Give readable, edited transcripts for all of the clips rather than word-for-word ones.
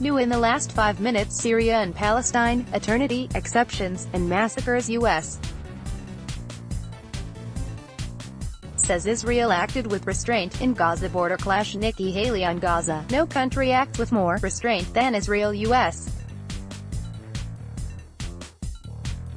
New in the last 5 minutes: Syria and Palestine, eternity, exceptions, and massacres. U.S. says Israel acted with restraint in Gaza border clash. Nikki Haley on Gaza: no country acts with more restraint than Israel. U.S.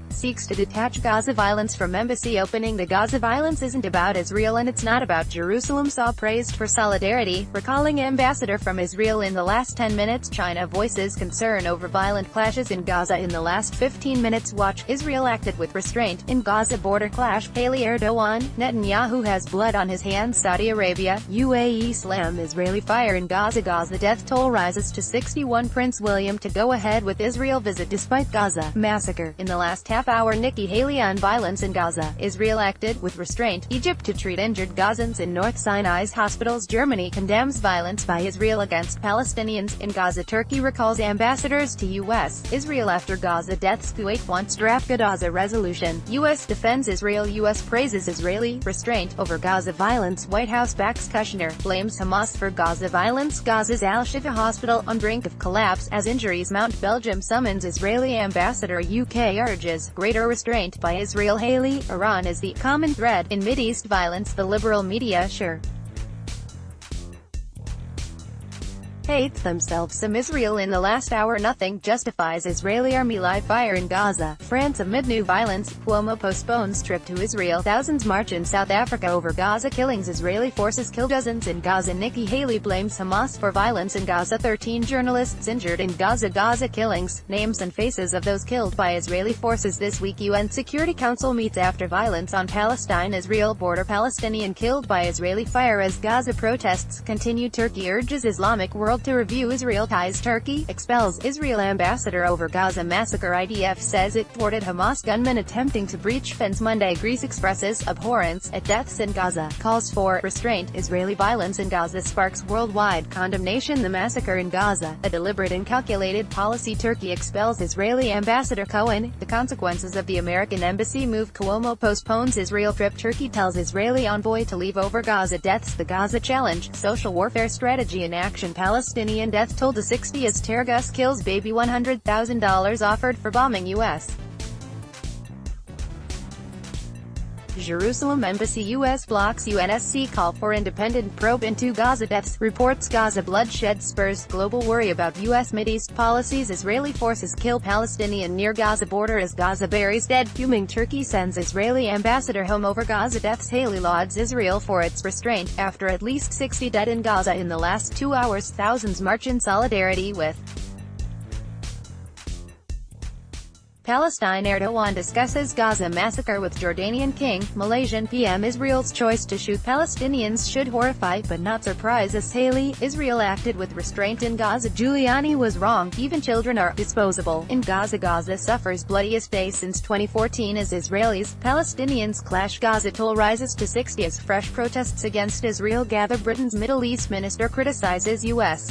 seeks to detach Gaza violence from embassy opening. The Gaza violence isn't about Israel and it's not about Jerusalem. Saw praised for solidarity, recalling ambassador from Israel in the last 10 minutes. China voices concern over violent clashes in Gaza in the last 15 minutes. Watch: Israel acted with restraint in Gaza border clash. Haley: Erdogan, Netanyahu has blood on his hands. Saudi Arabia, UAE slam Israeli fire in Gaza. Gaza death toll rises to 61. Prince William to go ahead with Israel visit despite Gaza massacre. In the last half hour, Nikki Haley on violence in Gaza: Israel acted with restraint. Egypt to treat injured Gazans in North Sinai's hospitals. Germany condemns violence by Israel against Palestinians in Gaza. Turkey recalls ambassadors to U.S. Israel after Gaza deaths. Kuwait wants draft Gaza resolution. U.S. defends Israel. U.S. praises Israeli restraint over Gaza violence. White House backs Kushner, blames Hamas for Gaza violence. Gaza's Al-Shifa hospital on brink of collapse as injuries mount. Belgium summons Israeli ambassador. UK urges greater restraint by Israel. Haley: Iran is the common thread in Mideast violence. The liberal media sure hate themselves some Israel in the last hour. Nothing justifies Israeli army live fire in Gaza. France amid new violence. Cuomo postpones trip to Israel. Thousands march in South Africa over Gaza killings. Israeli forces kill dozens in Gaza. Nikki Haley blames Hamas for violence in Gaza. 13 journalists injured in Gaza. Gaza killings, names and faces of those killed by Israeli forces this week. UN Security Council meets after violence on Palestine. Israel border: Palestinian killed by Israeli fire as Gaza protests continue. Turkey urges Islamic world to review Israel ties. Turkey expels Israel ambassador over Gaza massacre. IDF says it thwarted Hamas gunmen attempting to breach fence Monday. Greece expresses abhorrence at deaths in Gaza, calls for restraint. Israeli violence in Gaza sparks worldwide condemnation. The massacre in Gaza, a deliberate and calculated policy. Turkey expels Israeli ambassador Cohen. The consequences of the American embassy move. Cuomo postpones Israel trip. Turkey tells Israeli envoy to leave over Gaza deaths. The Gaza challenge, social warfare strategy in action. Palestinian death toll to 60 as tear gas kills baby. $100,000 offered for bombing U.S. Jerusalem embassy. U.S. blocks UNSC call for independent probe into Gaza deaths. Reports Gaza bloodshed spurs global worry about U.S. Mideast policies. Israeli forces kill Palestinian near Gaza border as Gaza buries dead. Fuming Turkey sends Israeli ambassador home over Gaza deaths. Haley lauds Israel for its restraint after at least 60 dead in Gaza in the last 2 hours. Thousands march in solidarity with Palestine. Erdogan discusses Gaza massacre with Jordanian king. Malaysian PM: Israel's choice to shoot Palestinians should horrify but not surprise us. Haley: Israel acted with restraint in Gaza. Giuliani was wrong. Even children are disposable in Gaza. Gaza suffers bloodiest day since 2014 as Israelis, Palestinians clash. Gaza toll rises to 60 as fresh protests against Israel gather. Britain's Middle East minister criticizes U.S.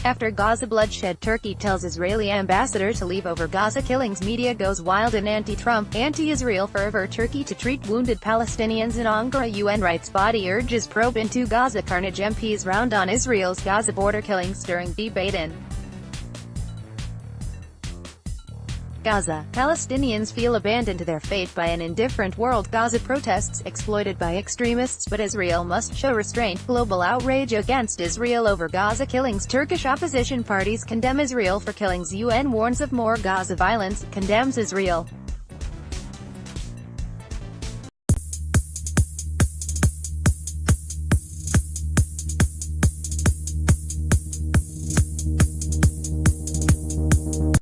After Gaza bloodshed. Turkey tells Israeli ambassador to leave over Gaza killings. Media goes wild in anti-Trump, anti-Israel fervor. Turkey to treat wounded Palestinians in Ankara. UN rights body urges probe into Gaza carnage. MPs round on Israel's Gaza border killings during debate in Gaza. Palestinians feel abandoned to their fate by an indifferent world. Gaza protests exploited by extremists, but Israel must show restraint. Global outrage against Israel over Gaza killings. Turkish opposition parties condemn Israel for killings. UN warns of more Gaza violence, condemns Israel.